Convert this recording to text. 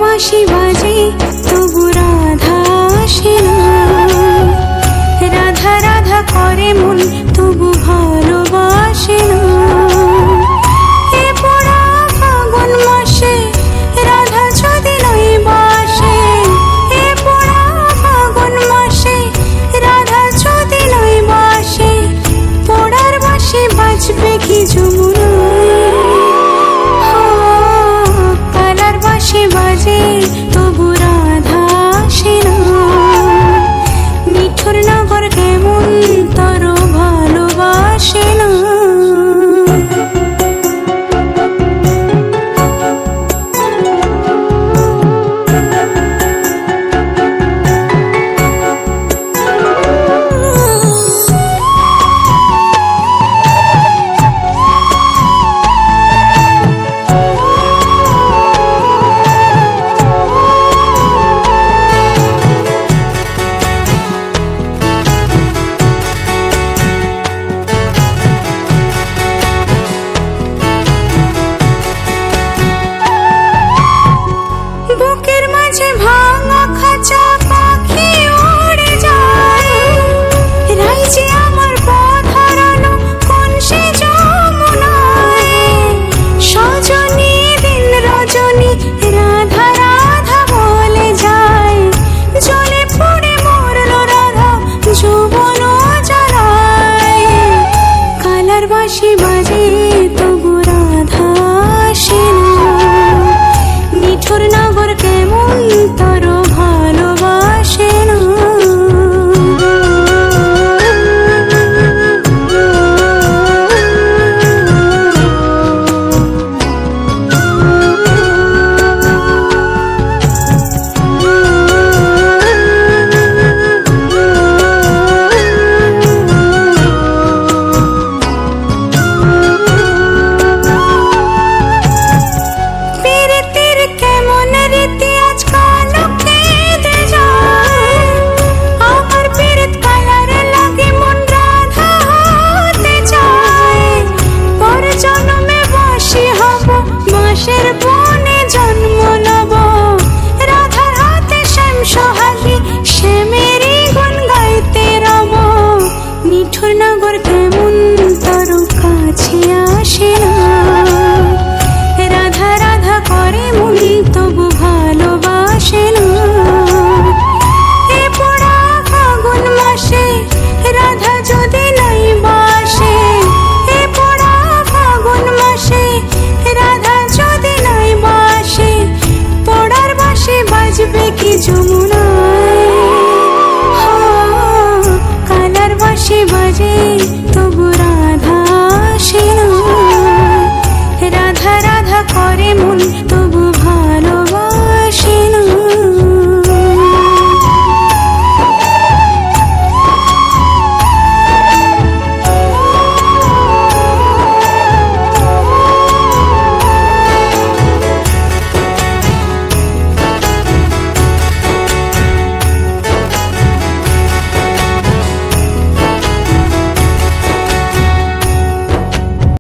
বাঁশি বাজে তবু রাধা আসে না, রাধা রাধা করে মন তবু ভালোবাসে না। এ পোড়া ফাগুন মাসে রাধা যদি নয় বাসে, এ পোড়া ফাগুন মাসে রাধা যদি নয় বাসে, পোড়ার বাঁশি বাজবে কি যমুনায়? কালার বাঁশি বাজে তবু রাধা আসে না, মিঠুর নগর কেমন তার ভালোবাসে না। বুকের মাঝে ভাঙা খাঁচা পাখি উড়ে যায়, রাইজে আমার পথ হারানো কোন সে যমুনায়। সজনী দিন রজনী রাধা রাধা বলে যায়, জলে পড়ে মরল রাধা যৌবন জ্বালায়। কালার বাঁশি বাজে তবু রাধা আসে না, মিঠুর নগর কেমন